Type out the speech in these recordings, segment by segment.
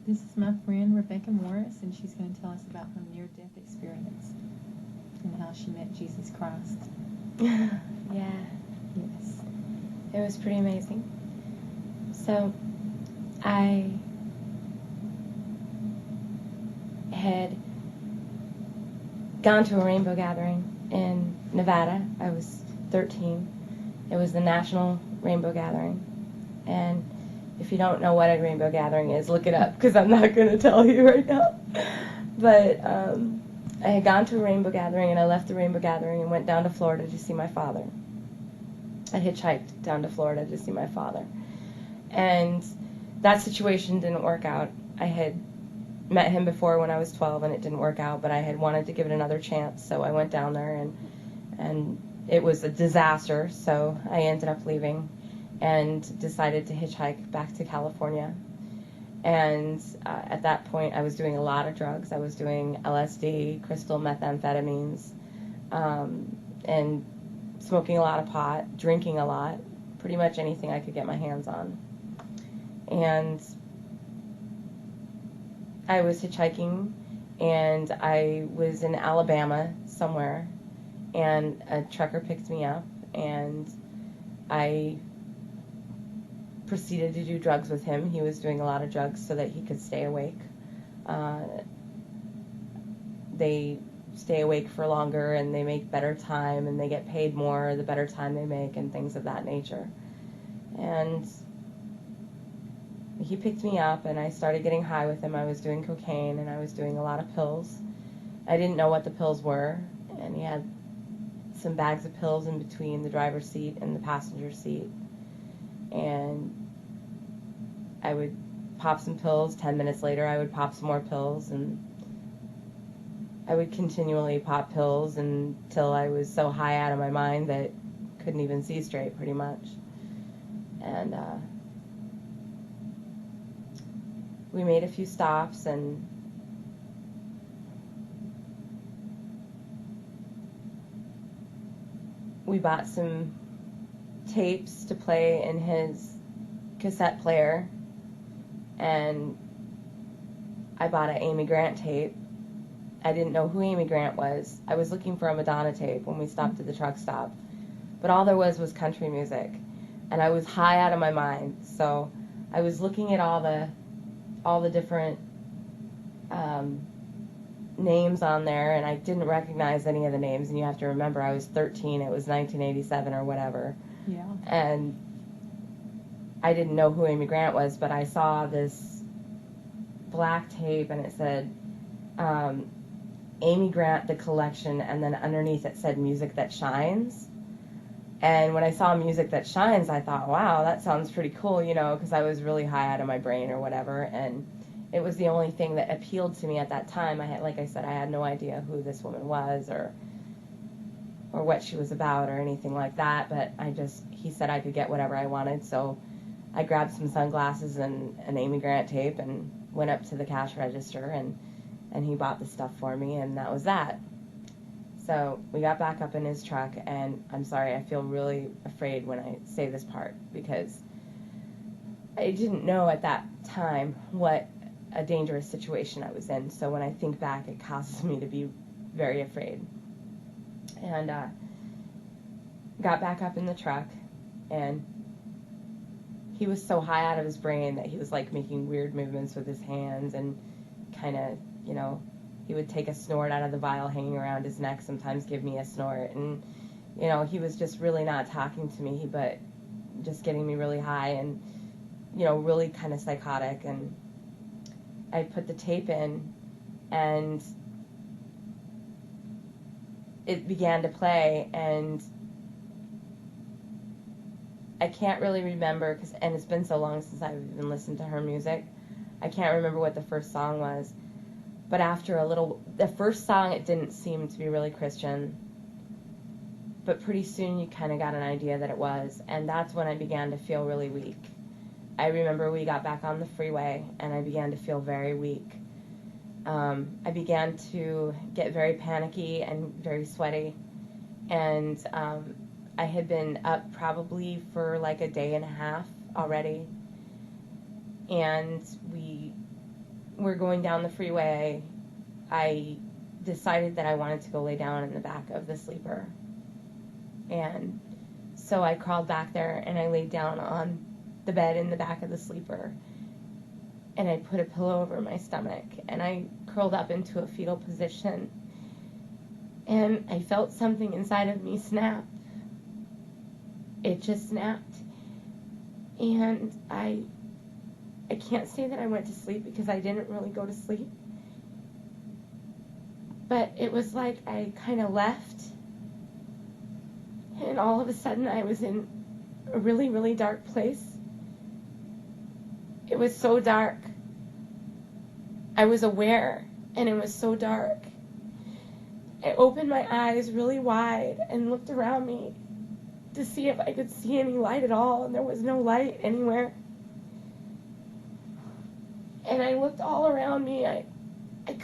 This is my friend Rebecca Morris, and she's going to tell us about her near-death experience and how she met Jesus Christ. Yeah. Yes. It was pretty amazing. So, I had gone to a rainbow gathering in Nevada. I was 13. It was the National Rainbow Gathering. And if you don't know what a rainbow gathering is, look it up, because I'm not going to tell you right now. But I had gone to a rainbow gathering, and I left the rainbow gathering and went down to Florida to see my father. I hitchhiked down to Florida to see my father. And that situation didn't work out. I had met him before when I was 12, and it didn't work out, but I had wanted to give it another chance, so I went down there, and it was a disaster, so I ended up leaving and decided to hitchhike back to California. And at that point, I was doing a lot of drugs. I was doing LSD, crystal methamphetamines, and smoking a lot of pot, drinking a lot, pretty much anything I could get my hands on. And I was hitchhiking, and I was in Alabama somewhere, and a trucker picked me up, and I proceeded to do drugs with him. He was doing a lot of drugs so that he could stay awake. They stay awake for longer, and they make better time, and they get paid more the better time they make, and things of that nature. And he picked me up, and I started getting high with him. I was doing cocaine, and I was doing a lot of pills. I didn't know what the pills were, and he had some bags of pills in between the driver's seat and the passenger seat. And I would pop some pills. 10 minutes later, I would pop some more pills, and I would continually pop pills until I was so high out of my mind that I couldn't even see straight, pretty much. And we made a few stops, and we bought some tapes to play in his cassette player, and I bought an Amy Grant tape. I didn't know who Amy Grant was. I was looking for a Madonna tape when we stopped at the truck stop, but all there was country music, and I was high out of my mind. So I was looking at all the different names on there, and I didn't recognize any of the names. And you have to remember, I was 13. It was 1987 or whatever. Yeah. And I didn't know who Amy Grant was, but I saw this black tape, and it said Amy Grant, The Collection, and then underneath it said Music That Shines. And when I saw Music That Shines, I thought, wow, that sounds pretty cool, because I was really high out of my brain or whatever, and it was the only thing that appealed to me at that time. Like I said, I had no idea who this woman was or what she was about or anything like that, but he said I could get whatever I wanted, so I grabbed some sunglasses and an Amy Grant tape and went up to the cash register, and he bought the stuff for me, and that was that. So we got back up in his truck, and I'm sorry, I feel really afraid when I say this part, because I didn't know at that time what a dangerous situation I was in, so when I think back, it causes me to be very afraid. And got back up in the truck, and he was so high out of his brain that he was like making weird movements with his hands, and kind of, he would take a snort out of the vial hanging around his neck, sometimes give me a snort, and he was just really not talking to me, but just getting me really high and really kind of psychotic. And I put the tape in, and it began to play, and I can't really remember, and it's been so long since I've even listened to her music, I can't remember what the first song was, but after the first song, it didn't seem to be really Christian, but pretty soon you kind of got an idea that it was, and that's when I began to feel really weak. I remember we got back on the freeway, and I began to feel very weak. I began to get very panicky and very sweaty, and I had been up probably for like a day and a half already, and we we're going down the freeway, I decided that I wanted to go lay down in the back of the sleeper. And so I crawled back there and I laid down on the bed in the back of the sleeper. And I put a pillow over my stomach and I curled up into a fetal position. And I felt something inside of me snap. It just snapped. And I can't say that I went to sleep because I didn't really go to sleep. But it was like I kind of left. And all of a sudden I was in a really, really dark place. It was so dark. I was aware, and it was so dark. I opened my eyes really wide and looked around me to see if I could see any light at all, and there was no light anywhere. And I looked all around me. I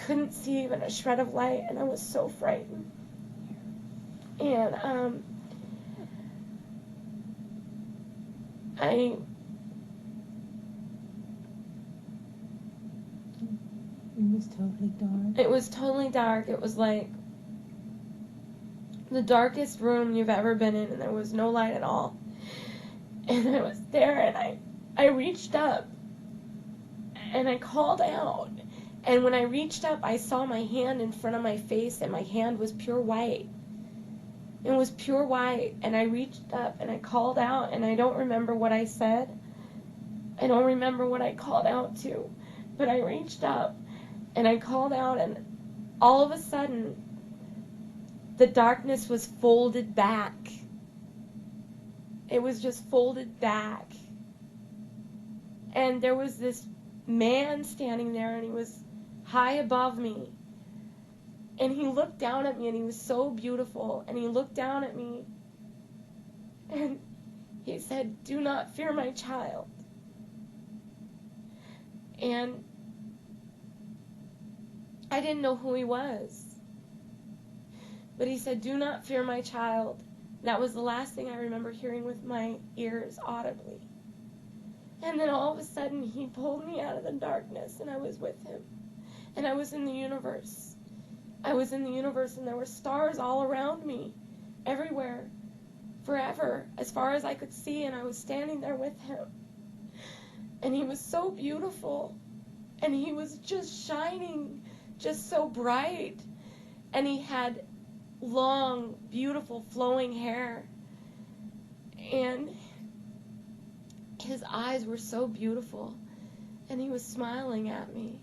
couldn't see even a shred of light, and I was so frightened. And It was totally dark. It was totally dark. It was like the darkest room you've ever been in, and there was no light at all. And I was there, and I reached up, and I called out. And when I reached up, I saw my hand in front of my face, and my hand was pure white. It was pure white, and I reached up, and I called out, and I don't remember what I said. I don't remember what I called out to, but I reached up, and I called out, and all of a sudden, the darkness was folded back. It was just folded back. And there was this man standing there, and he was high above me. And he looked down at me, and he was so beautiful. And he looked down at me, and he said, "Do not fear, my child." And I didn't know who he was. But he said, "Do not fear, my child." That was the last thing I remember hearing with my ears audibly. And then all of a sudden, he pulled me out of the darkness, and I was with him. And I was in the universe. I was in the universe, and there were stars all around me, everywhere, forever, as far as I could see, and I was standing there with him. And he was so beautiful, and he was just shining, just so bright, and he had long, beautiful, flowing hair, and his eyes were so beautiful, and he was smiling at me.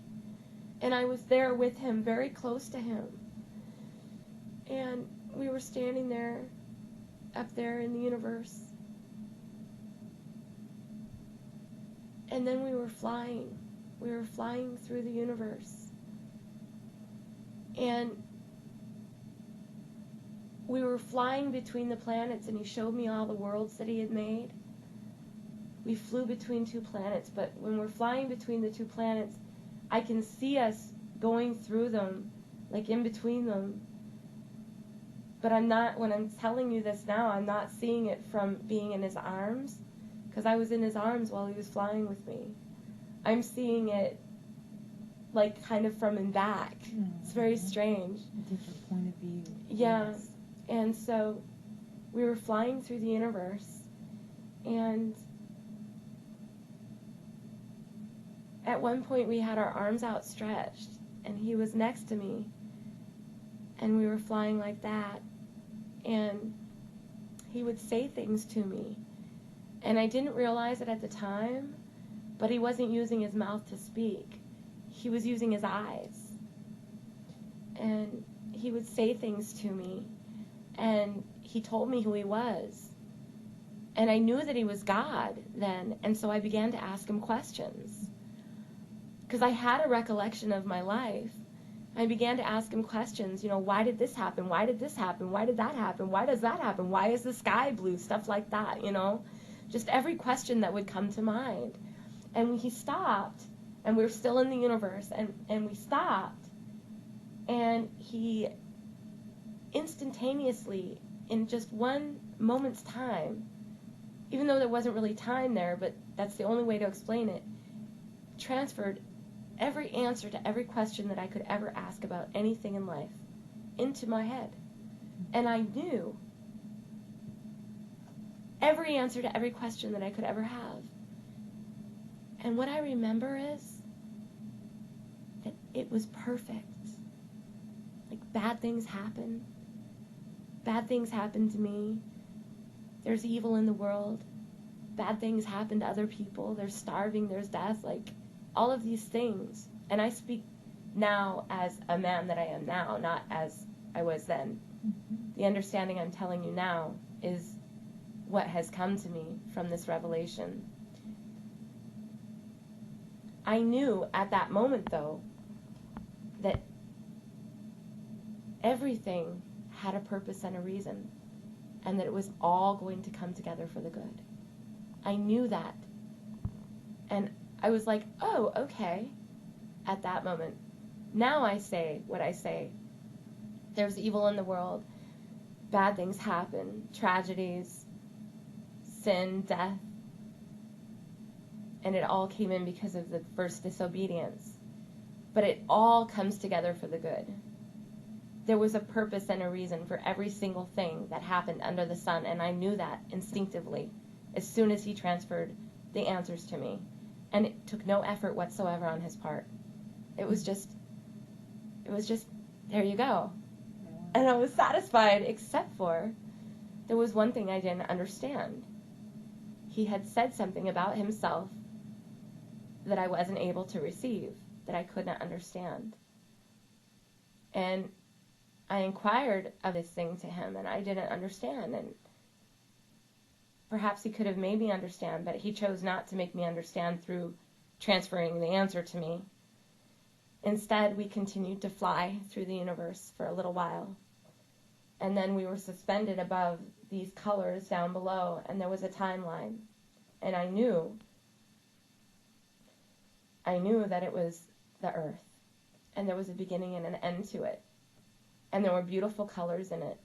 And I was there with him, very close to him. And we were standing there, up there in the universe. And then we were flying. We were flying through the universe. And we were flying between the planets, and he showed me all the worlds that he had made. We flew between two planets, but when we're flying between the two planets, I can see us going through them, like in between them. But I'm not, when I'm telling you this now, I'm not seeing it from being in his arms, because I was in his arms while he was flying with me. I'm seeing it like kind of from in back. It's very strange. A different point of view. Yeah. Yes. And so we were flying through the universe, and at one point we had our arms outstretched, and he was next to me, and we were flying like that, and he would say things to me, and I didn't realize it at the time, but he wasn't using his mouth to speak. He was using his eyes, and he would say things to me, and he told me who he was, and I knew that he was God then, and so I began to ask him questions. Because I had a recollection of my life. I began to ask him questions, why did this happen? Why did this happen? Why did that happen? Why does that happen? Why is the sky blue? Stuff like that, Just every question that would come to mind. And he stopped, and we were still in the universe, and we stopped, and he instantaneously, in just one moment's time, even though there wasn't really time there, but that's the only way to explain it, transferred every answer to every question that I could ever ask about anything in life into my head. And I knew every answer to every question that I could ever have. And what I remember is that it was perfect. Like, bad things happen. Bad things happen to me. There's evil in the world. Bad things happen to other people. There's starving, there's death, like all of these things. And I speak now as a man that I am now, not as I was then. The understanding I'm telling you now is what has come to me from this revelation. I knew at that moment, though, that everything had a purpose and a reason, and that it was all going to come together for the good. I knew that. And I was like, oh, okay, at that moment. Now I say what I say. There's evil in the world. Bad things happen. Tragedies, sin, death. And it all came in because of the first disobedience. But it all comes together for the good. There was a purpose and a reason for every single thing that happened under the sun, and I knew that instinctively as soon as he transferred the answers to me. And it took no effort whatsoever on his part. It was just, there you go. And I was satisfied, except for there was one thing I didn't understand. He had said something about himself that I wasn't able to receive, that I could not understand. And I inquired of this thing to him, and I didn't understand. And perhaps he could have made me understand, but he chose not to make me understand through transferring the answer to me. Instead, we continued to fly through the universe for a little while. And then we were suspended above these colors down below, and there was a timeline. And I knew that it was the earth. And there was a beginning and an end to it. And there were beautiful colors in it.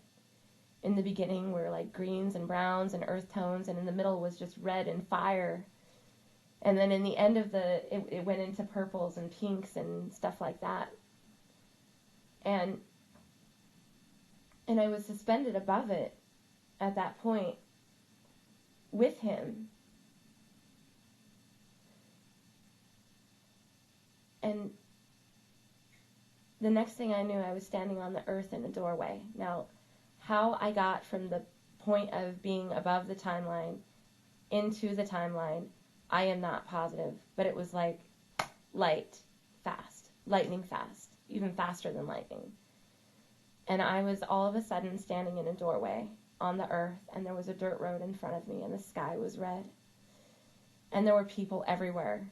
In the beginning were like greens and browns and earth tones, and in the middle was just red and fire. And then in the end of it went into purples and pinks and stuff like that. And I was suspended above it at that point with him. And the next thing I knew, I was standing on the earth in a doorway. Now, how I got from the point of being above the timeline into the timeline, I am not positive. But it was like lightning fast, even faster than lightning. And I was all of a sudden standing in a doorway on the earth, and there was a dirt road in front of me, and the sky was red. And there were people everywhere.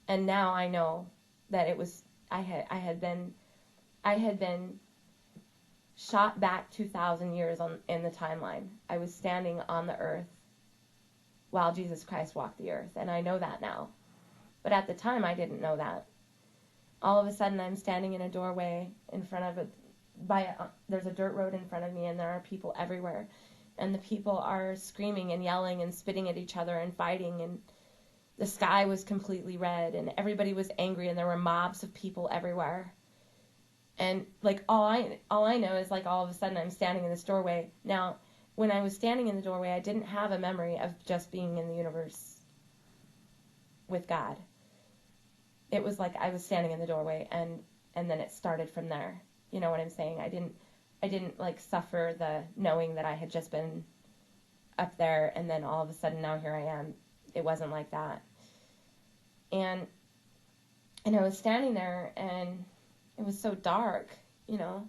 And now I know that it was, I had been shot back 2,000 years in the timeline. I was standing on the earth while Jesus Christ walked the earth, and I know that now. But at the time, I didn't know that. All of a sudden, I'm standing in a doorway in front of there's a dirt road in front of me, and there are people everywhere. And the people are screaming and yelling and spitting at each other and fighting, and the sky was completely red, and everybody was angry, and there were mobs of people everywhere. And like all I know is like all of a sudden I'm standing in this doorway. Now, when I was standing in the doorway, I didn't have a memory of just being in the universe with God. It was like I was standing in the doorway, and then it started from there. You know what I'm saying? I didn't like suffer the knowing that I had just been up there, and then all of a sudden now here I am. It wasn't like that. And I was standing there, and it was so dark, you know,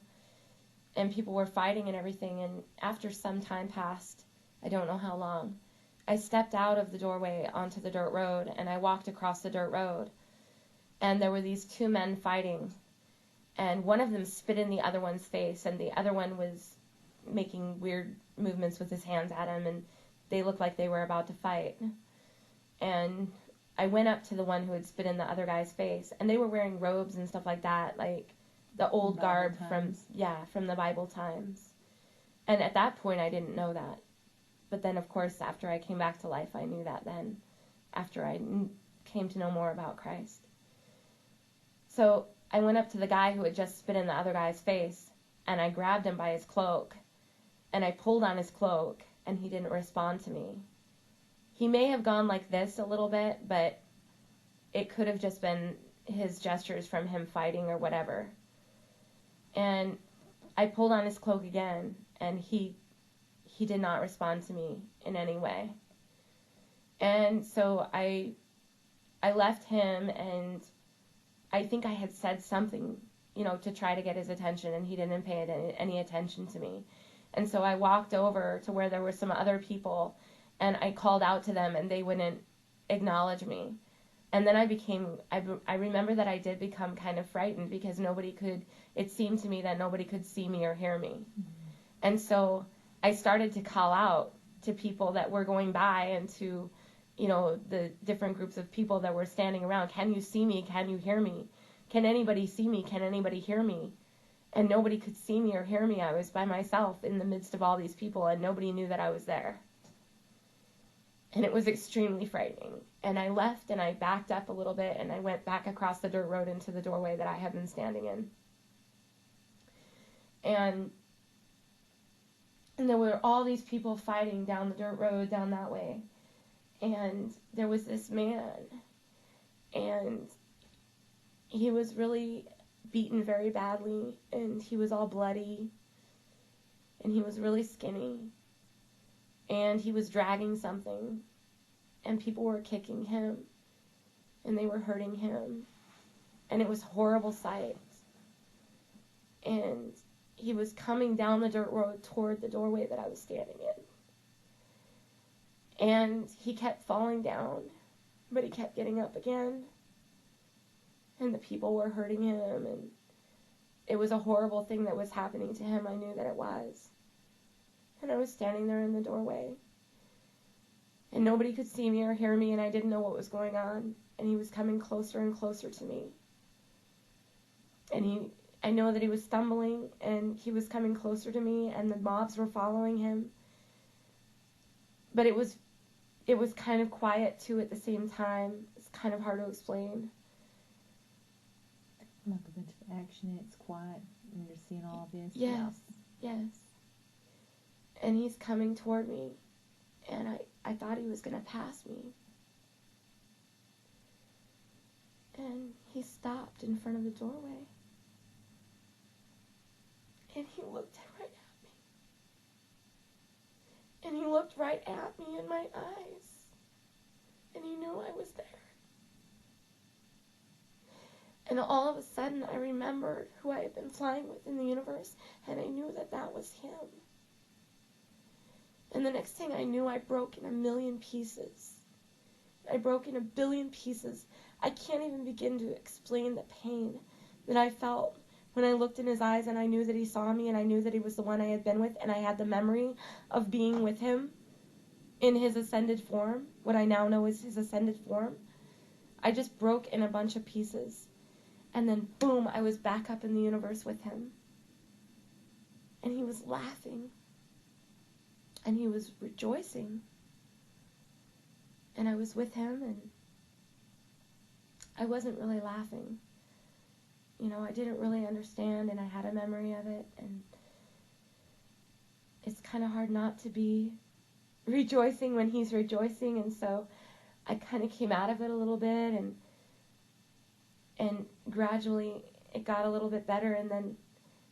and people were fighting and everything. And after some time passed, I don't know how long, I stepped out of the doorway onto the dirt road, and I walked across the dirt road, and there were these two men fighting, and one of them spit in the other one's face, and the other one was making weird movements with his hands at him, and they looked like they were about to fight. And I went up to the one who had spit in the other guy's face, and they were wearing robes and stuff like that, like the old garb from the Bible times. And at that point, I didn't know that. But then, of course, after I came back to life, I knew that then, after I came to know more about Christ. So I went up to the guy who had just spit in the other guy's face, and I grabbed him by his cloak, and I pulled on his cloak, and he didn't respond to me. He may have gone like this a little bit, but it could have just been his gestures from him fighting or whatever. And I pulled on his cloak again, and he did not respond to me in any way. And so I left him, and I think I had said something, to try to get his attention, and he didn't pay any attention to me. And so I walked over to where there were some other people, and I called out to them, and they wouldn't acknowledge me. And then I remember that I did become kind of frightened, because it seemed to me that nobody could see me or hear me. Mm-hmm. And so I started to call out to people that were going by, and to, the different groups of people that were standing around. Can you see me? Can you hear me? Can anybody see me? Can anybody hear me? And nobody could see me or hear me. I was by myself in the midst of all these people, and nobody knew that I was there. And it was extremely frightening. And I left, and I backed up a little bit, and I went back across the dirt road into the doorway that I had been standing in. And there were all these people fighting down the dirt road down that way. And there was this man, and he was really beaten very badly, and he was all bloody, and he was really skinny, and he was dragging something, and people were kicking him, and they were hurting him, and it was a horrible sight. And he was coming down the dirt road toward the doorway that I was standing in. And he kept falling down, but he kept getting up again. And the people were hurting him, and it was a horrible thing that was happening to him. I knew that it was. And I was standing there in the doorway. And nobody could see me or hear me, and I didn't know what was going on. And he was coming closer and closer to me. And I know that he was stumbling, and he was coming closer to me, and the mobs were following him. But it was kind of quiet, too, at the same time. It's kind of hard to explain. Like a bunch of action, it's quiet, and you're seeing all of this. Yes. And he's coming toward me, and I thought he was going to pass me. And he stopped in front of the doorway. And he looked right at me. And he looked right at me in my eyes. And he knew I was there. And all of a sudden, I remembered who I had been flying with in the universe, and I knew that that was him. And the next thing I knew, I broke in 1,000,000 pieces. I broke in 1,000,000,000 pieces. I can't even begin to explain the pain that I felt when I looked in his eyes, and I knew that he saw me, and I knew that he was the one I had been with, and I had the memory of being with him in his ascended form, what I now know is his ascended form. I just broke in a bunch of pieces. And then, boom, I was back up in the universe with him. And he was laughing. And he was rejoicing. And I was with him, and I wasn't really laughing. I didn't really understand, and I had a memory of it. And it's kind of hard not to be rejoicing when he's rejoicing. And so I kind of came out of it a little bit, and gradually it got a little bit better, and then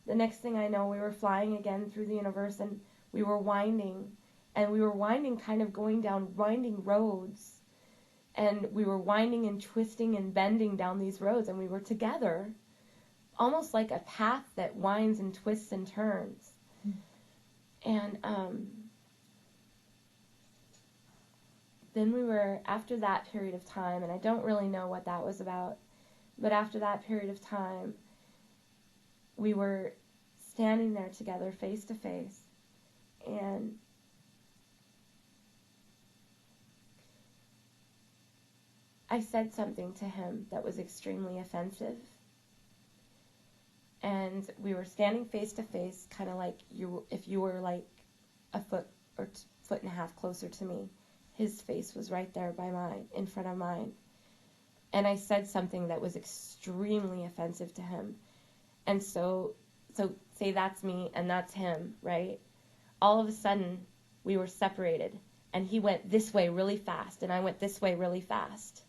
the next thing I know, we were flying again through the universe, and we were winding kind of going down winding roads, and we were winding and twisting and bending down these roads, and we were together, almost like a path that winds and twists and turns. And then we were, after that period of time, and I don't really know what that was about, but after that period of time, we were standing there together face to face, and I said something to him that was extremely offensive. And we were standing face to face, kind of like if you were like a foot or foot and a half closer to me. His face was right there by mine, in front of mine. and I said something that was extremely offensive to him. And so say that's me and that's him, right? All of a sudden, we were separated, and he went this way really fast, and I went this way really fast.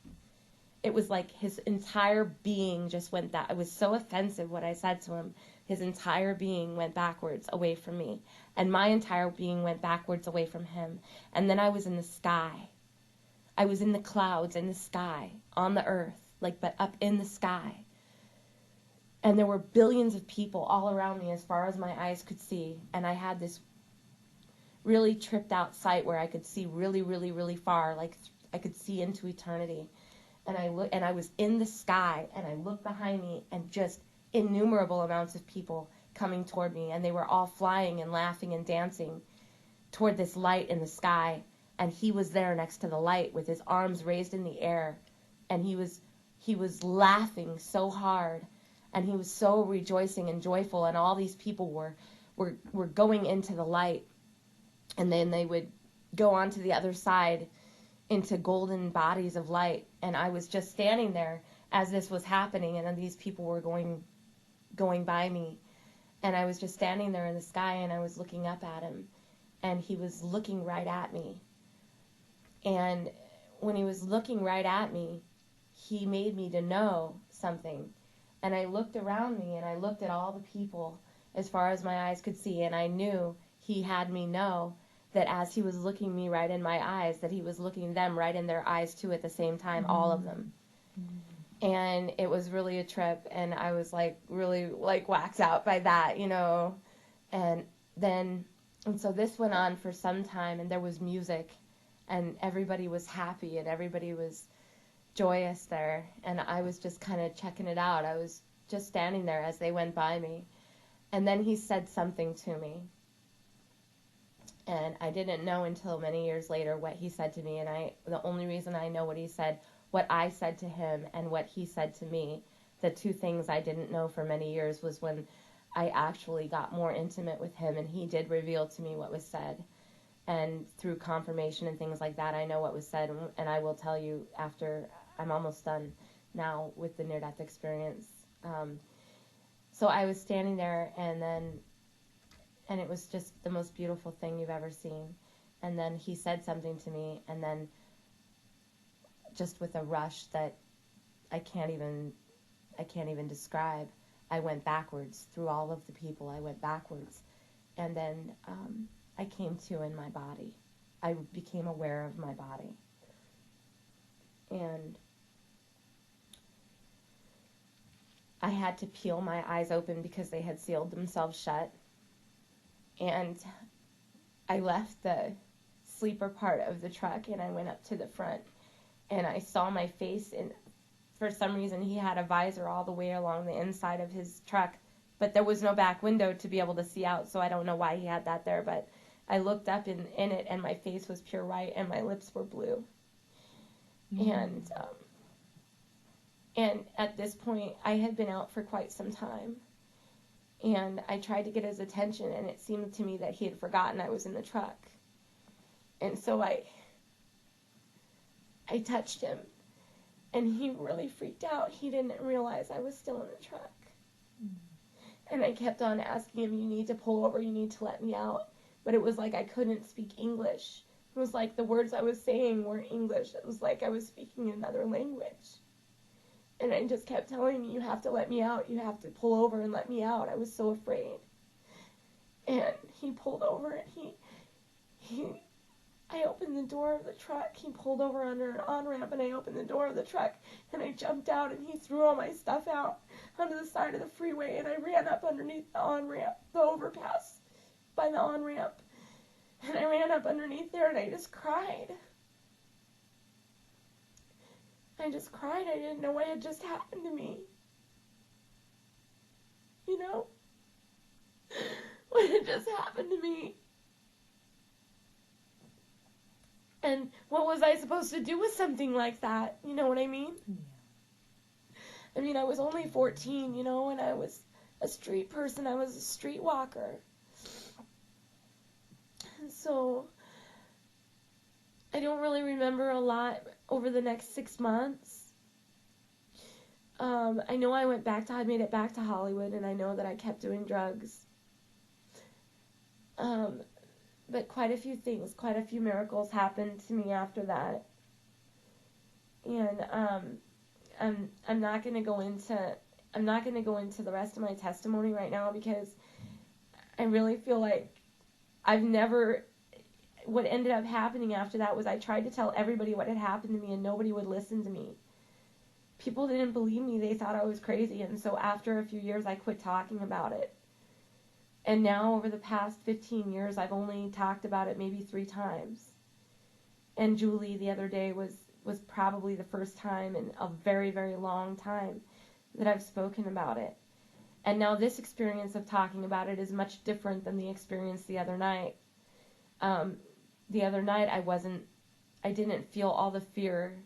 It was like his entire being just went that. It was so offensive what I said to him. His entire being went backwards away from me, and my entire being went backwards away from him. And then I was in the sky. I was in the clouds, in the sky, on the earth, like, but up in the sky. And there were billions of people all around me as far as my eyes could see, and I had this really tripped out sight where I could see really, really, really far, like I could see into eternity. And I was in the sky, and I looked behind me, and just innumerable amounts of people coming toward me, and they were all flying and laughing and dancing toward this light in the sky. And he was there next to the light with his arms raised in the air, and he was laughing so hard, and he was so rejoicing and joyful, and all these people were going into the light, and then they would go on to the other side into golden bodies of light. And I was just standing there as this was happening, and then these people were going by me, and I was just standing there in the sky, and I was looking up at him, and he was looking right at me. And when he was looking right at me, he made me to know something. And I looked around me, and I looked at all the people as far as my eyes could see, and I knew he had me know that as he was looking me right in my eyes, that he was looking them right in their eyes too at the same time, all of them. And it was really a trip, and I was like really like waxed out by that, you know. And so this went on for some time, and there was music, and everybody was happy, and everybody was joyous there, and I was just kind of checking it out. I was just standing there as they went by me, and then he said something to me, and I didn't know until many years later what he said to me. And the only reason I know what he said, what I said to him and what he said to me, the two things I didn't know for many years, was when I actually got more intimate with him, and he did reveal to me what was said. And through confirmation and things like that, I know what was said, and I will tell you after I'm almost done now with the near-death experience. So I was standing there, and it was just the most beautiful thing you've ever seen. And then he said something to me, and then just with a rush that I can't even describe, I went backwards through all of the people. I went backwards, and then I came to in my body. I became aware of my body. And I had to peel my eyes open because they had sealed themselves shut. And I left the sleeper part of the truck, and I went up to the front, and I saw my face, and for some reason he had a visor all the way along the inside of his truck, but there was no back window to be able to see out, so I don't know why he had that there, but I looked up in it, and my face was pure white, and my lips were blue. And at this point, I had been out for quite some time, and I tried to get his attention, and it seemed to me that he had forgotten I was in the truck. And so I touched him, and he really freaked out. He didn't realize I was still in the truck. And I kept on asking him, you need to pull over, you need to let me out. But it was like I couldn't speak English. It was like the words I was saying weren't English. It was like I was speaking another language. And I just kept telling him, you have to let me out. You have to pull over and let me out. I was so afraid. And he pulled over, and I opened the door of the truck. He pulled over under an on-ramp, and I opened the door of the truck, and I jumped out, and he threw all my stuff out onto the side of the freeway, and I ran up underneath the on-ramp, the overpass by the on-ramp. And I ran up underneath there, and I just cried. I just cried. I didn't know what had just happened to me. You know? What had just happened to me. And what was I supposed to do with something like that? You know what I mean? Yeah. I mean, I was only 14, you know, and I was a street person. I was a street walker. And so I don't really remember a lot over the next 6 months. I know I made it back to Hollywood, and I know that I kept doing drugs. But quite a few miracles happened to me after that. And I'm not going to go into the rest of my testimony right now, because I really feel like what ended up happening after that was I tried to tell everybody what had happened to me, and nobody would listen to me. People didn't believe me. They thought I was crazy. And so after a few years, I quit talking about it. And now, over the past 15 years, I've only talked about it maybe 3 times. And Julie, the other day, was probably the first time in a very, very long time that I've spoken about it. And now this experience of talking about it is much different than the experience the other night. The other night, I didn't feel all the fear,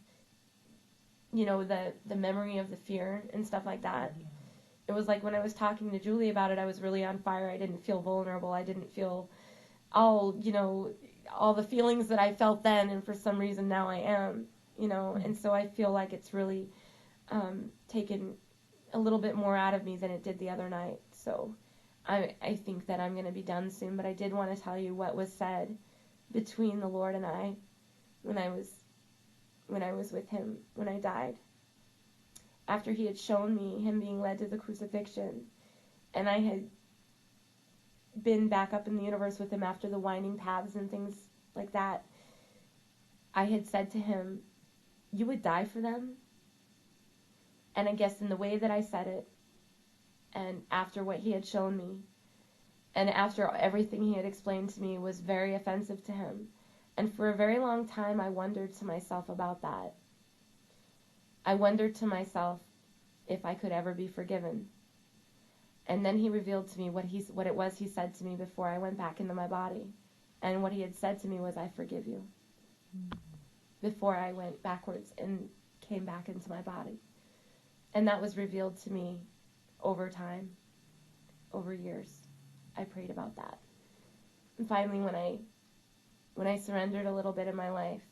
the memory of the fear and stuff like that. Yeah. It was like when I was talking to Julie about it, I was really on fire. I didn't feel vulnerable. I didn't feel all the feelings that I felt then, and for some reason now I am, and so I feel like it's really taken a little bit more out of me than it did the other night. So I think that I'm going to be done soon, but I did want to tell you what was said between the Lord and I when I was with him, when I died. After he had shown me him being led to the crucifixion, and I had been back up in the universe with him after the winding paths and things like that, I had said to him, "You would die for them?" And I guess in the way that I said it, and after what he had shown me, and after everything he had explained to me, was very offensive to him. And for a very long time, I wondered to myself about that. I wondered to myself if I could ever be forgiven. And then he revealed to me what it was he said to me before I went back into my body. And what he had said to me was, "I forgive you," before I went backwards and came back into my body. And that was revealed to me over time, over years. I prayed about that. And finally, when I surrendered a little bit in my life,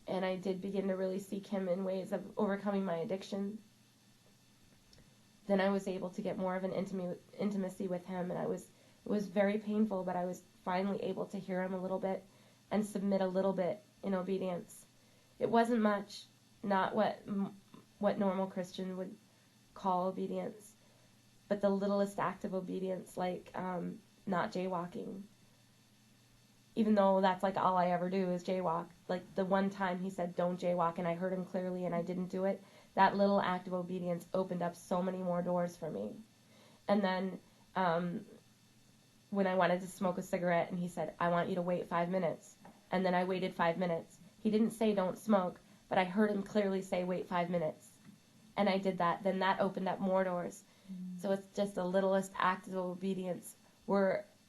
and I did begin to really seek him in ways of overcoming my addiction, then I was able to get more of an intimacy with him, and it was very painful, but I was finally able to hear him a little bit and submit a little bit in obedience. It wasn't much, not what normal Christian would call obedience, but the littlest act of obedience, like not jaywalking. Even though that's like all I ever do is jaywalk. Like the one time he said, "Don't jaywalk," and I heard him clearly and I didn't do it, that little act of obedience opened up so many more doors for me. And then when I wanted to smoke a cigarette and he said, "I want you to wait 5 minutes," and then I waited 5 minutes. He didn't say don't smoke, but I heard him clearly say wait 5 minutes. And I did that. Then that opened up more doors. So it's just the littlest act of obedience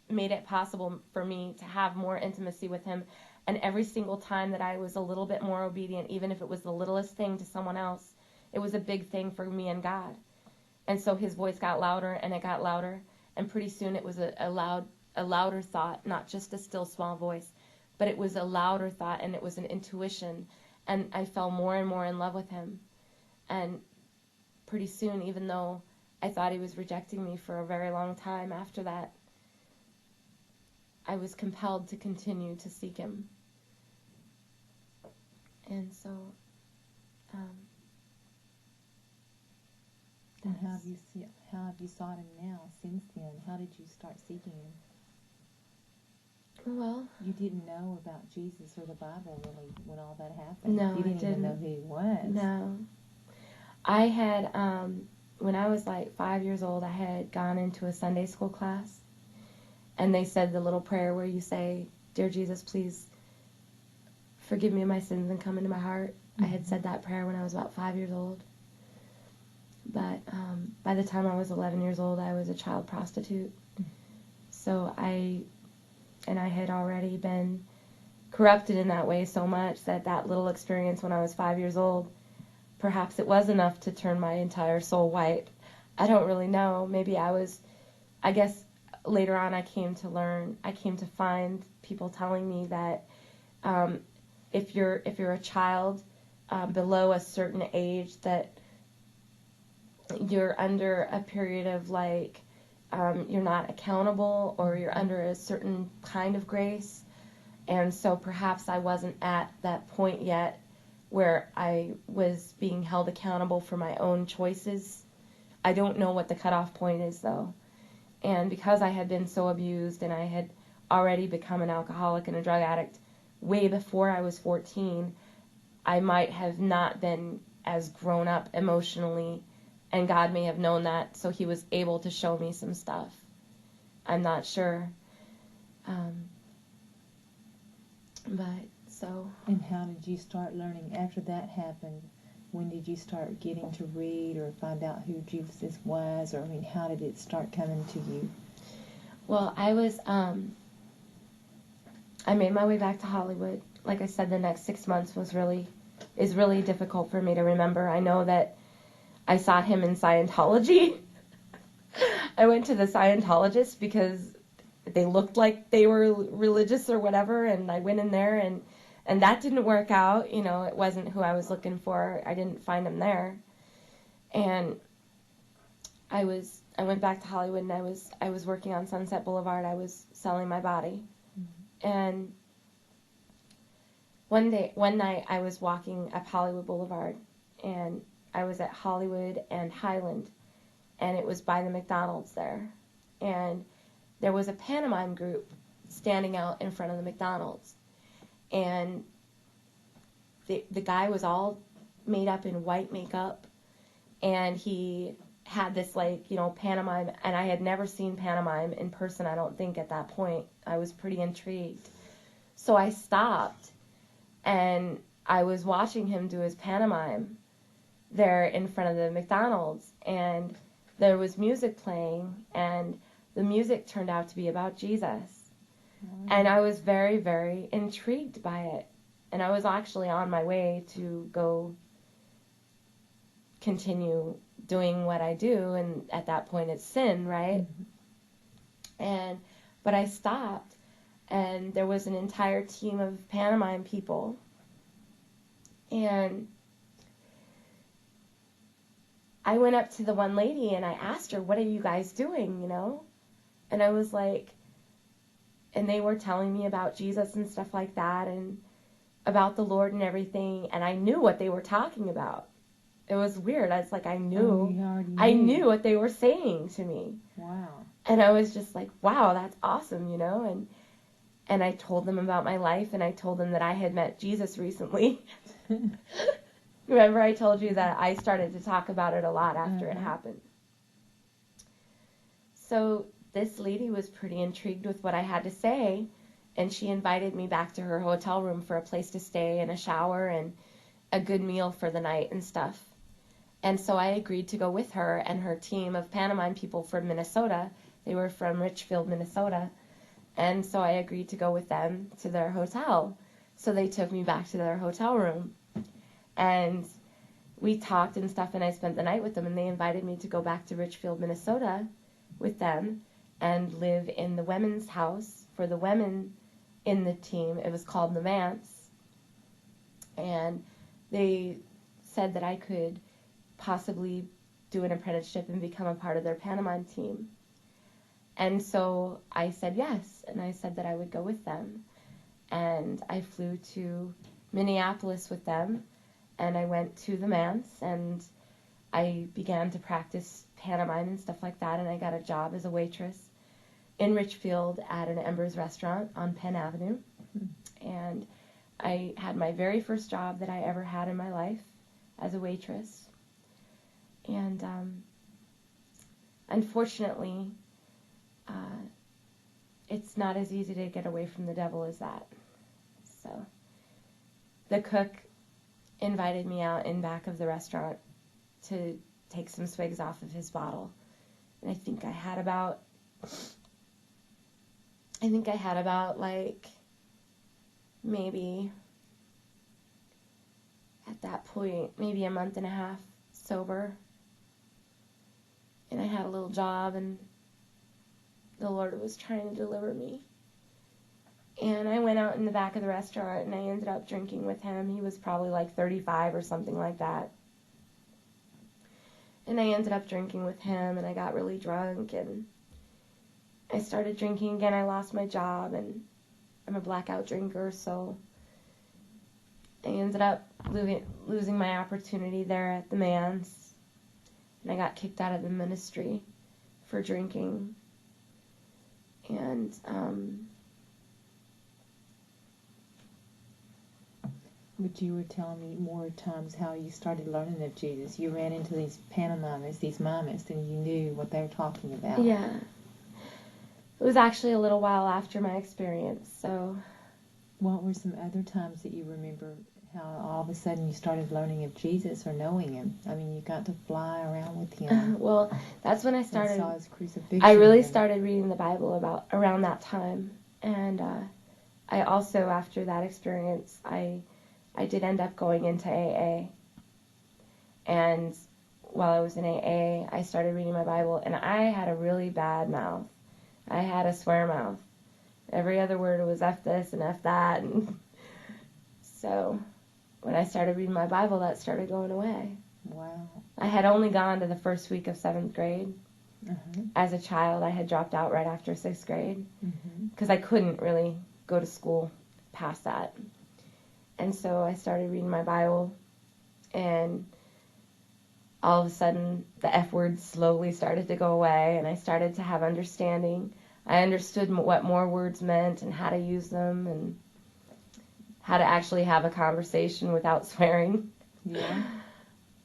made it possible for me to have more intimacy with him. And every single time that I was a little bit more obedient, even if it was the littlest thing to someone else, it was a big thing for me and God. And so his voice got louder and it got louder, and pretty soon it was a louder thought, not just a still small voice, but it was a louder thought, and it was an intuition, and I fell more and more in love with him. And pretty soon, even though I thought he was rejecting me for a very long time after that, I was compelled to continue to seek him. And so, and how have you sought him now since then? How did you start seeking him? Well, you didn't know about Jesus or the Bible really when all that happened. No, you didn't I didn't even know who he was. No. I had, when I was like 5 years old, I had gone into a Sunday school class, and they said the little prayer where you say, "Dear Jesus, please forgive me of my sins and come into my heart." Mm-hmm. I had said that prayer when I was about 5 years old. But by the time I was 11 years old, I was a child prostitute. Mm-hmm. So I had already been corrupted in that way so much that little experience when I was 5 years old, perhaps it was enough to turn my entire soul white. I don't really know. Maybe I guess later on I came to find people telling me that if you're a child below a certain age, that you're under a period of like, you're not accountable, or you're under a certain kind of grace. And so perhaps I wasn't at that point yet where I was being held accountable for my own choices. I don't know what the cutoff point is, though. And because I had been so abused, and I had already become an alcoholic and a drug addict way before I was 14, I might have not been as grown up emotionally, and God may have known that, so he was able to show me some stuff. I'm not sure. But so. And how did you start learning after that happened? When did you start getting to read or find out who Jesus was? Or, I mean, how did it start coming to you? Well, I made my way back to Hollywood. Like I said, the next 6 months is really difficult for me to remember. I know that I saw him in Scientology. I went to the Scientologist because they looked like they were religious or whatever, and I went in there, and that didn't work out. You know, it wasn't who I was looking for. I didn't find him there. And I went back to Hollywood, and I was working on Sunset Boulevard. I was selling my body. Mm-hmm. And one night I was walking up Hollywood Boulevard, and I was at Hollywood and Highland, and it was by the McDonald's there. And there was a pantomime group standing out in front of the McDonald's. And the guy was all made up in white makeup, and he had this, like, you know, pantomime, and I had never seen pantomime in person, I don't think, at that point. I was pretty intrigued. So I stopped, and I was watching him do his pantomime there in front of the McDonald's, and there was music playing, and the music turned out to be about Jesus. Mm-hmm. And I was very, very intrigued by it. And I was actually on my way to go continue doing what I do, and at that point it's sin, right? Mm-hmm. But I stopped, and there was an entire team of pantomime people, and I went up to the one lady and I asked her, "What are you guys doing, you know?" And I was like, and they were telling me about Jesus and stuff like that, and about the Lord and everything, and I knew what they were talking about. It was weird. I was like, I knew what they were saying to me. Wow. And I was just like, wow, that's awesome, you know? And I told them about my life, and I told them that I had met Jesus recently. Remember I told you that I started to talk about it a lot after it happened. So this lady was pretty intrigued with what I had to say, and she invited me back to her hotel room for a place to stay and a shower and a good meal for the night and stuff. And so I agreed to go with her and her team of pantomime people from Minnesota. They were from Richfield, Minnesota. And so I agreed to go with them to their hotel. So they took me back to their hotel room. And we talked and stuff, and I spent the night with them, and they invited me to go back to Richfield, Minnesota with them and live in the women's house for the women in the team. It was called the Manse. And they said that I could possibly do an apprenticeship and become a part of their pantomime team. And so I said yes, and I said that I would go with them. And I flew to Minneapolis with them, and I went to the Manse, and I began to practice pantomime and stuff like that, and I got a job as a waitress in Richfield at an Embers restaurant on Penn Avenue. And I had my very first job that I ever had in my life as a waitress. And unfortunately, it's not as easy to get away from the devil as that. So the cook invited me out in back of the restaurant to take some swigs off of his bottle. And I think I had about like maybe at that point, maybe a month and a half sober. And I had a little job, and the Lord was trying to deliver me. And I went out in the back of the restaurant, and I ended up drinking with him. He was probably like 35 or something like that. And I ended up drinking with him, and I got really drunk, and I started drinking again. I lost my job, and I'm a blackout drinker, so I ended up losing my opportunity there at the Man's, and I got kicked out of the ministry for drinking. And But you were telling me more times how you started learning of Jesus. You ran into these pantomimes, these mimists, and you knew what they were talking about. yeah, it was actually a little while after my experience. So, What were some other times that you remember how all of a sudden you started learning of Jesus or knowing him? I mean, you got to fly around with him. well, that's when I and started. saw his crucifixion. I really and- started reading the Bible about around that time, and I also, after that experience, I did end up going into AA. And while I was in AA, I started reading my Bible, and I had a really bad mouth. I had a swear mouth. Every other word was F this and F that, and so when I started reading my Bible, that started going away. Wow. I had only gone to the first week of 7th grade. Uh-huh. As a child, I had dropped out right after 6th grade Mm-hmm. because I couldn't really go to school past that. And so I started reading my Bible, and all of a sudden the F words slowly started to go away, and I started to have understanding. I understood what more words meant and how to use them and how to actually have a conversation without swearing. Yeah.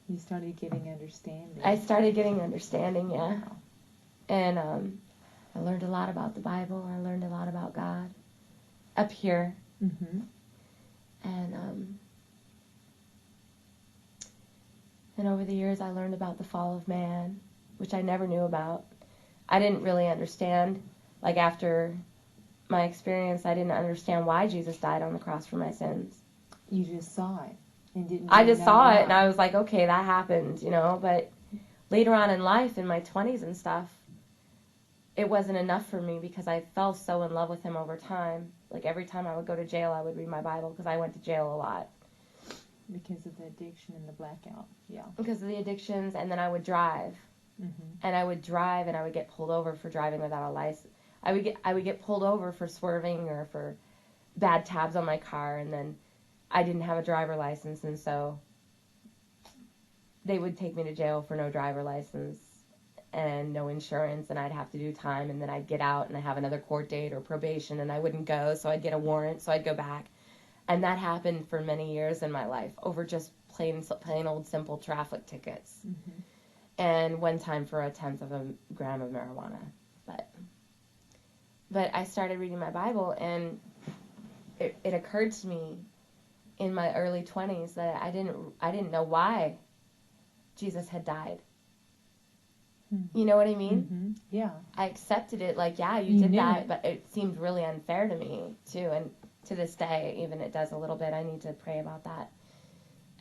You started getting understanding. I started getting understanding, yeah. Wow. And I learned a lot about the Bible. I learned a lot about God up here. Mm-hmm. And over the years, I learned about the fall of man, which I never knew about. I didn't really understand. Like, after my experience, I didn't understand why Jesus died on the cross for my sins. You just saw it and didn't. I really just know saw why. it, and I was like, okay, that happened, you know. But later on in life, in my 20s and stuff, it wasn't enough for me because I fell so in love with him over time. Like, every time I would go to jail, I would read my Bible because I went to jail a lot. Because of the addiction and the blackout. Yeah. Because of the addictions, and then I would drive. Mm-hmm. And I would drive, and I would get pulled over for driving without a license. I would get pulled over for swerving or for bad tabs on my car, and then I didn't have a driver license, and so they would take me to jail for no driver license and no insurance, and I'd have to do time, and then I'd get out and I'd have another court date or probation, and I wouldn't go, so I'd get a warrant, so I'd go back. And that happened for many years in my life over just plain old simple traffic tickets. Mm-hmm. And one time for 1/10 of a gram of marijuana. But I started reading my Bible, and it occurred to me in my early 20s that I didn't know why Jesus had died. Mm-hmm. You know what I mean? Mm-hmm. Yeah. I accepted it like, yeah, you You did knew that, it. but it seemed really unfair to me too. And to this day, even it does a little bit. I need to pray about that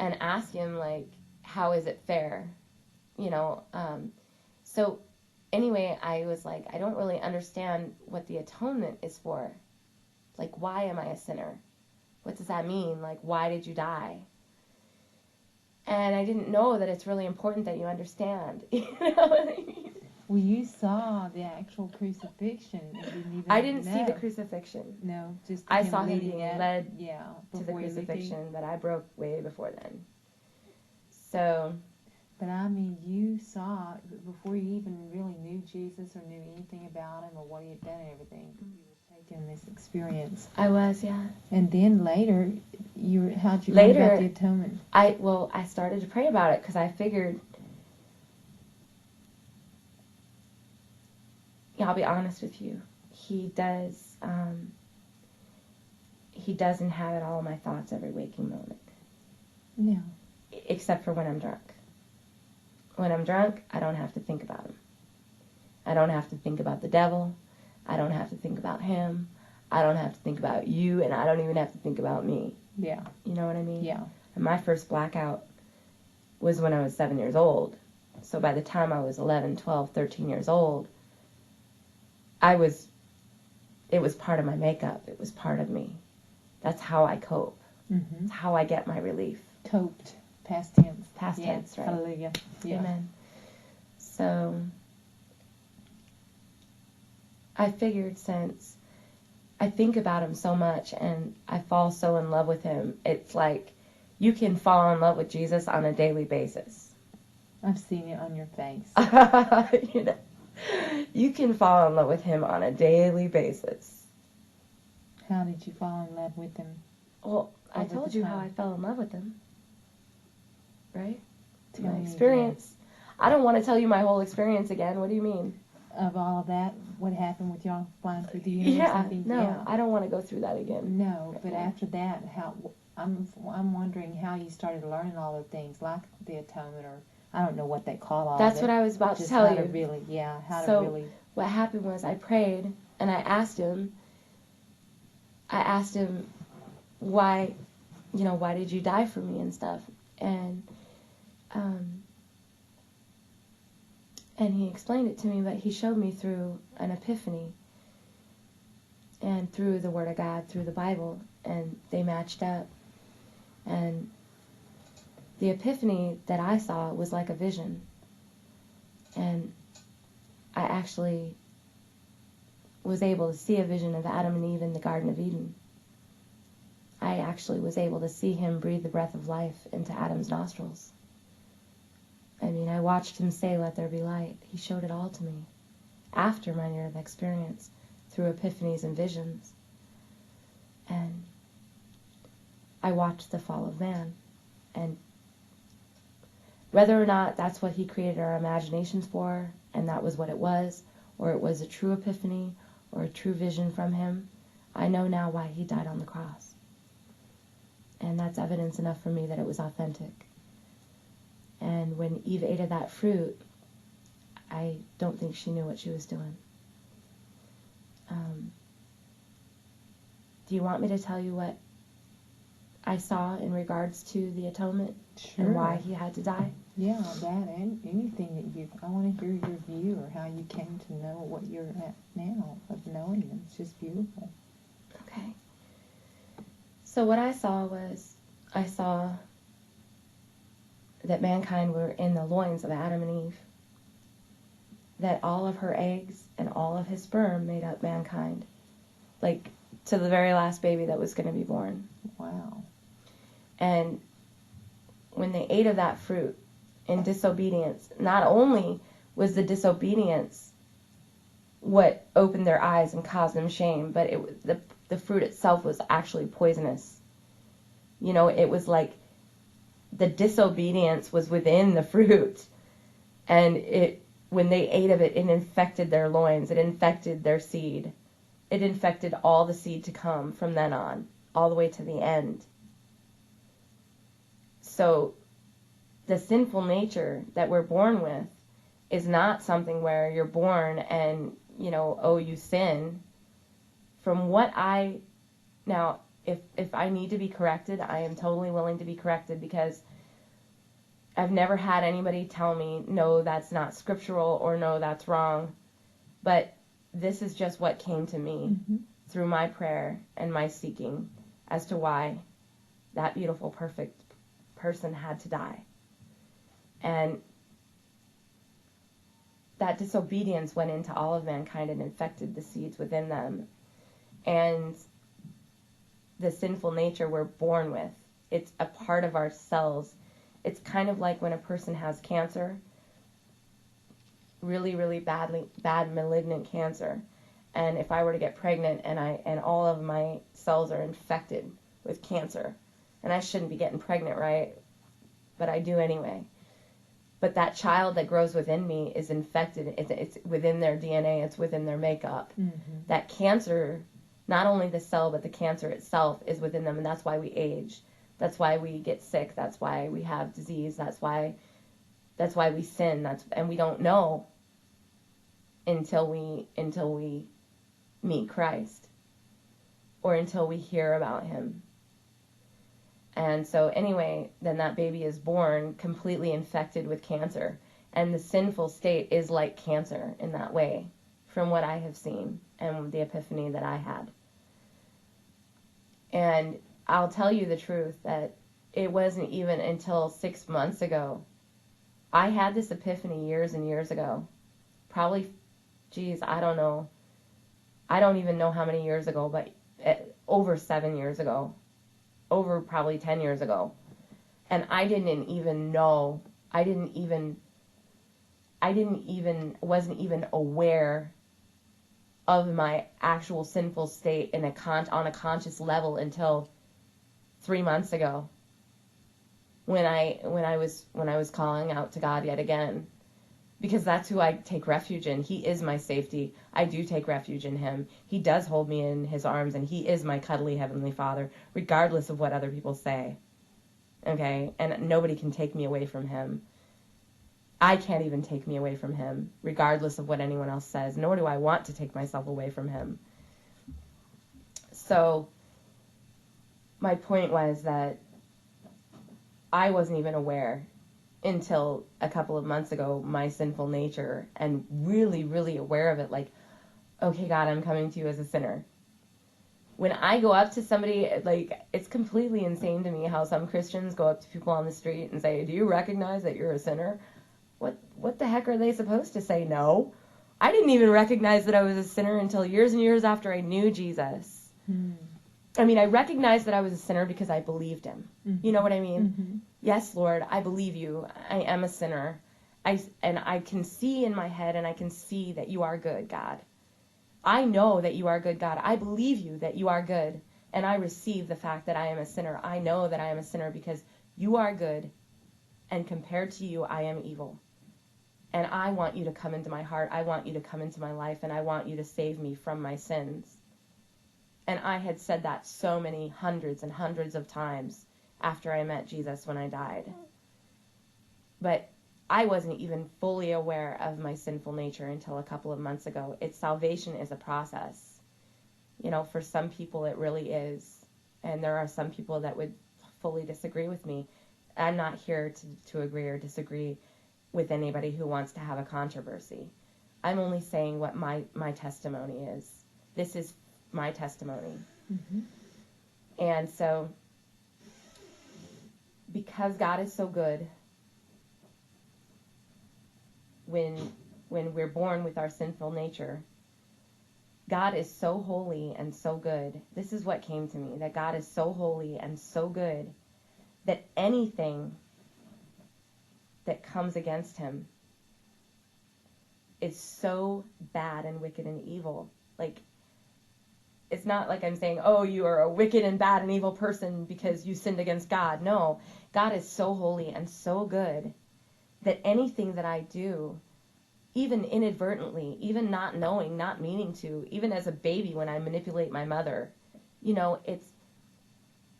and ask him, like, how is it fair? You know, so anyway, I was like, I don't really understand what the atonement is for. Like, why am I a sinner? What does that mean? Like, why did you die? And I didn't know that it's really important that you understand. You know what I mean? Well, you saw the actual crucifixion and didn't even I didn't see the know. crucifixion No, just I him saw him leading being up, led yeah, to the before he crucifixion, but I broke way before then. So, But I mean, you saw before you even really knew Jesus or knew anything about him or what he had done and everything. You were taking this experience, I was, yeah. and then later, how'd you Later- learn about the atonement? I started to pray about it because I figured, yeah, I'll be honest with you. He does inhabit all my thoughts every waking moment, No. except for when I'm drunk. When I'm drunk, I don't have to think about him. I don't have to think about the devil. I don't have to think about him. I don't have to think about you, and I don't even have to think about me. Yeah. You know what I mean? Yeah. And my first blackout was when I was 7 years old. So by the time I was 11, 12, 13 years old, it was part of my makeup. It was part of me. That's how I cope. Mm-hmm. That's how I get my relief. Coped. Past tense. Past Yeah. tense, right? Hallelujah. Yeah. Amen. So I figured, since I think about him so much and I fall so in love with him, it's like you can fall in love with Jesus on a daily basis. I've seen it on your face. You know, you can fall in love with him on a daily basis. How did you fall in love with him? Well, I Over told the you how time. I fell in love with him, right? Tell My me experience. I don't want to tell you my whole experience again. What do you mean? Of all of that, what happened with y'all flying through the universe? Yeah, and things? no, Yeah. I don't want to go through that again. No, but after that, how I'm wondering how you started learning all the things like the atonement, or I don't know what they call all That's of it. what I was about to Just tell how you. to really, yeah, how So- to really. What happened was I prayed and I asked him why, why did you die for me and stuff? And he explained it to me, but he showed me through an epiphany and through the Word of God, through the Bible, and they matched up. And the epiphany that I saw was like a vision. And I actually was able to see a vision of Adam and Eve in the Garden of Eden. I actually was able to see him breathe the breath of life into Adam's nostrils. I mean, I watched him say, "Let there be light." He showed it all to me after my near-death experience through epiphanies and visions. And I watched the fall of man. And whether or not that's what he created our imaginations for, and that was what it was, or it was a true epiphany or a true vision from him, I know now why he died on the cross. And that's evidence enough for me that it was authentic. And when Eve ate of that fruit, I don't think she knew what she was doing. Do you want me to tell you what I saw in regards to the atonement Sure. and why he had to die? Yeah, that and anything that I want to hear your view or how you came to know what you're at now of knowing him. It's just beautiful. Okay. So what I saw that mankind were in the loins of Adam and Eve. That all of her eggs and all of his sperm made up mankind. Like, to the very last baby that was going to be born. Wow. And when they ate of that fruit in disobedience, not only was the disobedience what opened their eyes and caused them shame, but the fruit itself was actually poisonous. It was like the disobedience was within the fruit, and when they ate of it, it infected their loins, it infected their seed, it infected all the seed to come from then on, all the way to the end. So the sinful nature that we're born with is not something where you're born and, you sin. From what now, if I need to be corrected, I am totally willing to be corrected, because I've never had anybody tell me, no, that's not scriptural, or no, that's wrong. But this is just what came to me through my prayer and my seeking as to why that beautiful, perfect person had to die. And that disobedience went into all of mankind and infected the seeds within them. And the sinful nature we're born with, it's a part of our cells. It's kind of like when a person has cancer, really, really bad malignant cancer. And if I were to get pregnant and all of my cells are infected with cancer, and I shouldn't be getting pregnant, right? But I do anyway. But that child that grows within me is infected. It's within their DNA. It's within their makeup. That cancer, not only the cell, but the cancer itself is within them, and that's why we age. That's why we get sick. That's why we have disease. That's why we sin. And we don't know until we meet Christ, or until we hear about him. And so anyway, then that baby is born completely infected with cancer. And the sinful state is like cancer in that way, from what I have seen and the epiphany that I had. And I'll tell you the truth, that it wasn't even until 6 months ago I had this epiphany years and years ago. Probably, I don't know. I don't even know how many years ago, but over 7 years ago. Over probably 10 years ago. And I didn't even know. Wasn't even aware of my actual sinful state on a conscious level until 3 months ago, when I was calling out to God yet again, because that's who I take refuge in. He is my safety. I do take refuge in him. He does hold me in his arms, and he is my cuddly heavenly Father, regardless of what other people say. Okay? And nobody can take me away from him. I can't even take me away from him, regardless of what anyone else says, nor do I want to take myself away from him. So my point was that I wasn't even aware until a couple of months ago, my sinful nature, and really, really aware of it, like, okay, God, I'm coming to you as a sinner. When I go up to somebody, like, it's completely insane to me how some Christians go up to people on the street and say, do you recognize that you're a sinner? What the heck are they supposed to say? No. I didn't even recognize that I was a sinner until years and years after I knew Jesus. I mean, I recognized that I was a sinner because I believed him. You know what I mean? Yes, Lord, I believe you. I am a sinner. And I can see in my head, and I can see that you are good, God. I know that you are good, God. I believe you that you are good. And I receive the fact that I am a sinner. I know that I am a sinner because you are good. And compared to you, I am evil. And I want you to come into my heart. I want you to come into my life. And I want you to save me from my sins. And I had said that so many hundreds and hundreds of times after I met Jesus when I died. But I wasn't even fully aware of my sinful nature until a couple of months ago. Salvation is a process. You know, for some people it really is. And there are some people that would fully disagree with me. I'm not here to agree or disagree with anybody who wants to have a controversy. I'm only saying what my testimony is. This is my testimony. And so, because God is so good, when we're born with our sinful nature, God is so holy and so good. This is what came to me, that God is so holy and so good that anything that comes against him is so bad and wicked and evil. Like, it's not like I'm saying, oh, you are a wicked and bad and evil person because you sinned against God. No, God is so holy and so good that anything that I do, even inadvertently, even not knowing, not meaning to, even as a baby when I manipulate my mother, you know,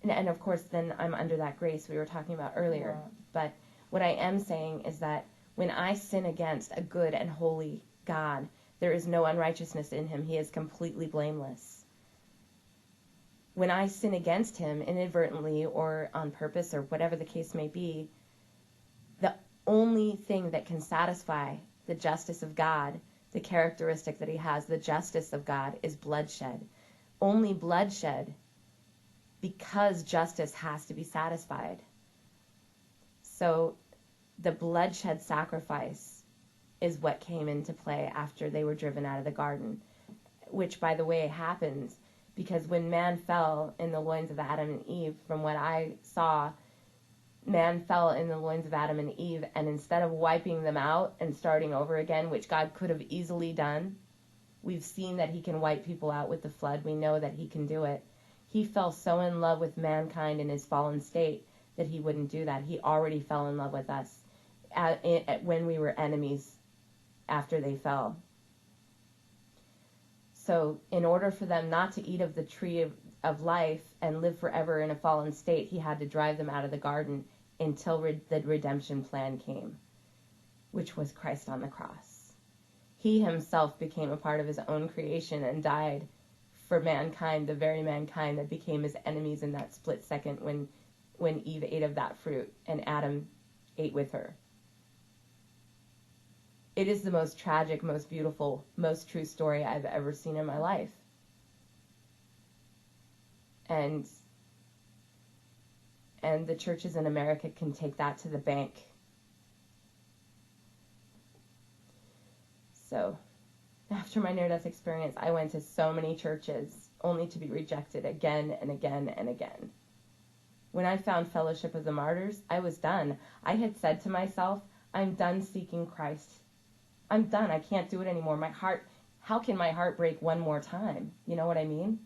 and of course then I'm under that grace we were talking about earlier. Yeah. But what I am saying is that when I sin against a good and holy God, there is no unrighteousness in him. He is completely blameless. When I sin against him inadvertently or on purpose or whatever the case may be, the only thing that can satisfy the justice of God, the characteristic that he has, the justice of God, is bloodshed. Only bloodshed, because justice has to be satisfied. So the bloodshed sacrifice is what came into play after they were driven out of the garden, which, by the way, happens because when man fell in the loins of Adam and Eve, from what I saw, man fell in the loins of Adam and Eve, and instead of wiping them out and starting over again, which God could have easily done, we've seen that he can wipe people out with the flood. We know that he can do it. He fell so in love with mankind in his fallen state that he wouldn't do that. He already fell in love with us when we were enemies after they fell. So in order for them not to eat of the tree of life and live forever in a fallen state, he had to drive them out of the garden until the redemption plan came, which was Christ on the cross. He himself became a part of his own creation and died for mankind, the very mankind that became his enemies in that split second when Eve ate of that fruit and Adam ate with her. It is the most tragic, most beautiful, most true story I've ever seen in my life. And the churches in America can take that to the bank So after my near-death experience, I went to so many churches only to be rejected again and again and again. When I found Fellowship of the Martyrs, I was done. I had said to myself, I'm done seeking Christ. I'm done. I can't do it anymore. How can my heart break one more time? You know what I mean?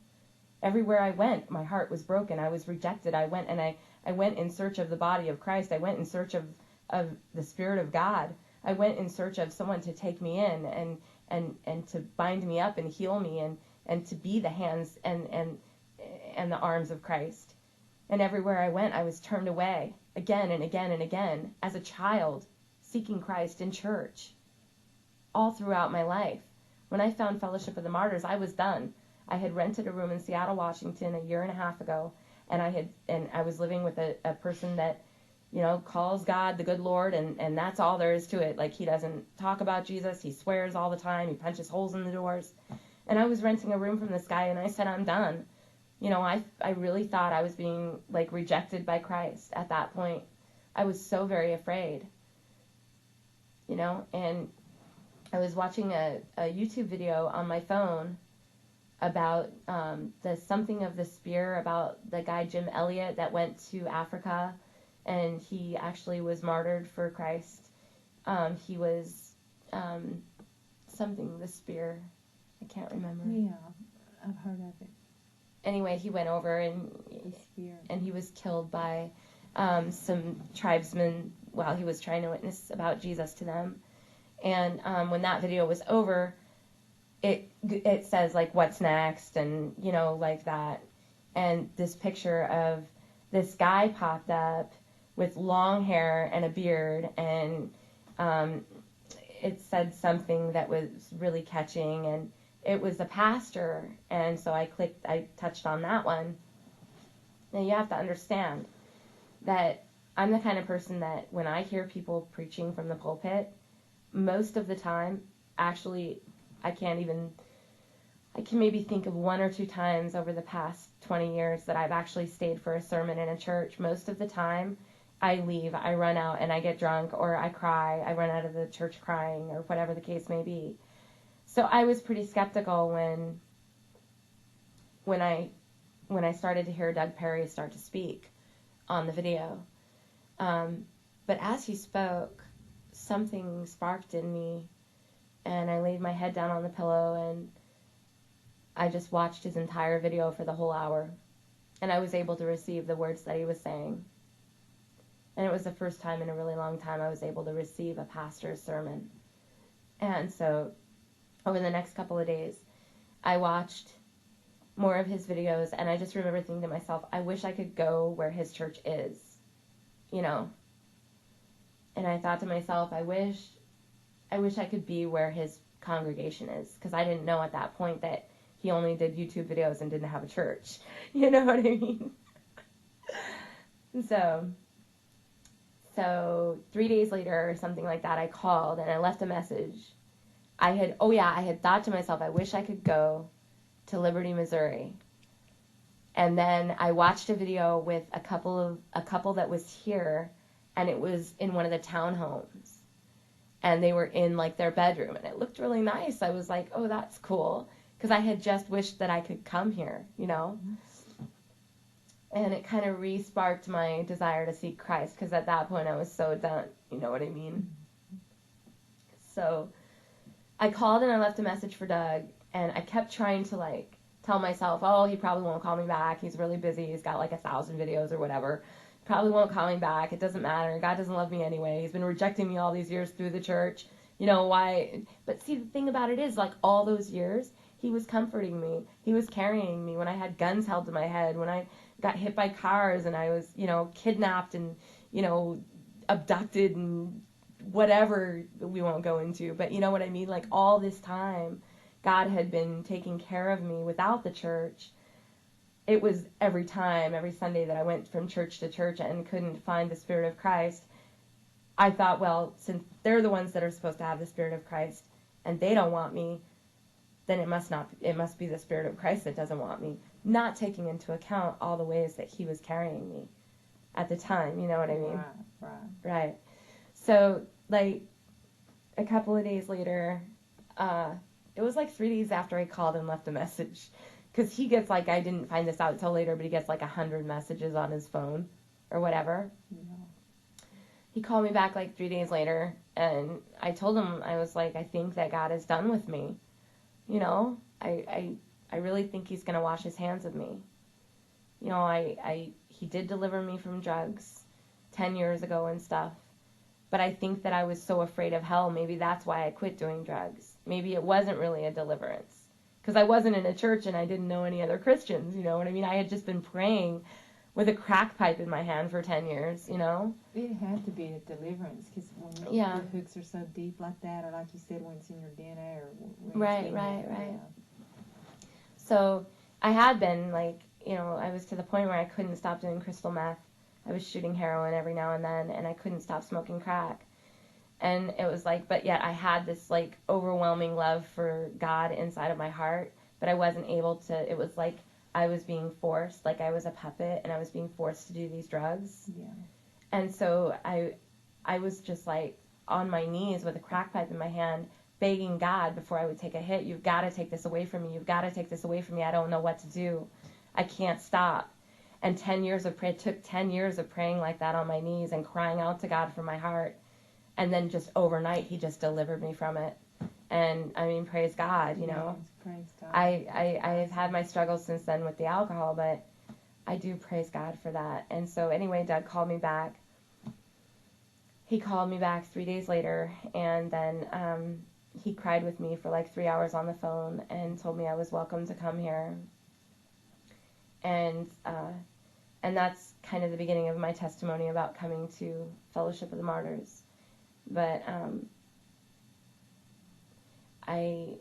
Everywhere I went, my heart was broken. I was rejected. I went in search of the body of Christ. I went in search of the Spirit of God. I went in search of someone to take me in and to bind me up and heal me and to be the hands and the arms of Christ. And everywhere I went, I was turned away again and again and again as a child seeking Christ in church all throughout my life. When I found Fellowship of the Martyrs, I was done. I had rented a room in Seattle, Washington 1.5 years ago, and I was living with a person that, you know, calls God the good Lord, and that's all there is to it. Like, he doesn't talk about Jesus. He swears all the time. He punches holes in the doors. And I was renting a room from this guy, and I said, I'm done. You know, I really thought I was being, like, rejected by Christ at that point. I was so very afraid, you know, and I was watching a YouTube video on my phone about the Something of the Spear, about the guy Jim Elliot that went to Africa, and he actually was martyred for Christ. He was something the spear. I can't remember. Yeah, I've heard of it. Anyway, he went over and he was killed by some tribesmen while he was trying to witness about Jesus to them. And when that video was over, it says, like, what's next, and, you know, like that. And this picture of this guy popped up with long hair and a beard, and it said something that was really catching, and it was a pastor. And so I touched on that one. Now, you have to understand that I'm the kind of person that when I hear people preaching from the pulpit, most of the time, actually, I can maybe think of 1 or 2 times over the past 20 years that I've actually stayed for a sermon in a church. Most of the time, I leave, I run out, and I get drunk, or I cry, I run out of the church crying, or whatever the case may be. So I was pretty skeptical when I started to hear Doug Perry start to speak on the video. But as he spoke, something sparked in me, and I laid my head down on the pillow, and I just watched his entire video for the whole hour, and I was able to receive the words that he was saying. And it was the first time in a really long time I was able to receive a pastor's sermon. And so over the next couple of days, I watched more of his videos, and I just remember thinking to myself, I wish I could go where his church is, you know. And I thought to myself, I wish I could be where his congregation is, because I didn't know at that point that he only did YouTube videos and didn't have a church. You know what I mean? So 3 days later or something like that, I called and I left a message. I had thought to myself, I wish I could go to Liberty, Missouri. And then I watched a video with a couple that was here, and it was in one of the townhomes. And they were in, like, their bedroom, and it looked really nice. I was like, oh, that's cool, because I had just wished that I could come here, you know. And it kind of re-sparked my desire to seek Christ, because at that point I was so done, you know what I mean? So I called and I left a message for Doug, and I kept trying to, like, tell myself, oh, he probably won't call me back. He's really busy. He's got, like, 1,000 videos or whatever. Probably won't call me back. It doesn't matter. God doesn't love me anyway. He's been rejecting me all these years through the church. You know, why? But see, the thing about it is, like, all those years, he was comforting me. He was carrying me when I had guns held to my head, when I got hit by cars and I was, you know, kidnapped and, you know, abducted and whatever we won't go into. But you know what I mean? Like, all this time, God had been taking care of me without the church. It was every Sunday that I went from church to church and couldn't find the Spirit of Christ, I thought, well, since they're the ones that are supposed to have the Spirit of Christ and they don't want me, then it must be the Spirit of Christ that doesn't want me, not taking into account all the ways that he was carrying me at the time, you know what I mean? Right. Right. So, like, a couple of days later, it was like 3 days after I called and left a message. Because he gets, like, I didn't find this out until later, but he gets like 100 messages on his phone or whatever. Yeah. He called me back like 3 days later, and I told him, I was like, I think that God is done with me. You know, I really think he's going to wash his hands of me. You know, he did deliver me from drugs 10 years ago and stuff. But I think that I was so afraid of hell, maybe that's why I quit doing drugs. Maybe it wasn't really a deliverance. Because I wasn't in a church and I didn't know any other Christians, you know what I mean? I had just been praying with a crack pipe in my hand for 10 years, you know? It had to be a deliverance, because when Yeah. the hooks are so deep like that, or like you said, when it's in your DNA, or when it's Right, in right, your- right. yeah. So I had been, like, you know, I was to the point where I couldn't stop doing crystal meth. I was shooting heroin every now and then, and I couldn't stop smoking crack. And it was like, but yet I had this, like, overwhelming love for God inside of my heart, but I wasn't able to, it was like I was being forced, like I was a puppet, and I was being forced to do these drugs. Yeah. And so I was just, like, on my knees with a crack pipe in my hand, begging God before I would take a hit, you've got to take this away from me, you've got to take this away from me, I don't know what to do, I can't stop. And 10 years of prayer, it took 10 years of praying like that on my knees and crying out to God from my heart. And then just overnight, he just delivered me from it. And, I mean, praise God, you know. Yes, praise God. I've had my struggles since then with the alcohol, but I do praise God for that. And so anyway, Doug called me back. He called me back 3 days later, and then he cried with me for like 3 hours on the phone and told me I was welcome to come here. And that's kind of the beginning of my testimony about coming to Fellowship of the Martyrs. But I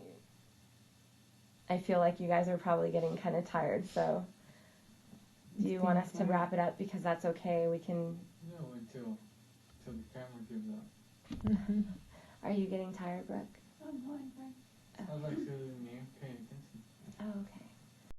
feel like you guys are probably getting kind of tired, so do you want us to wrap it up? Because that's okay. We can. No, until the camera gives up. Are you getting tired, Brooke? I'd like to name paying attention. Oh, okay.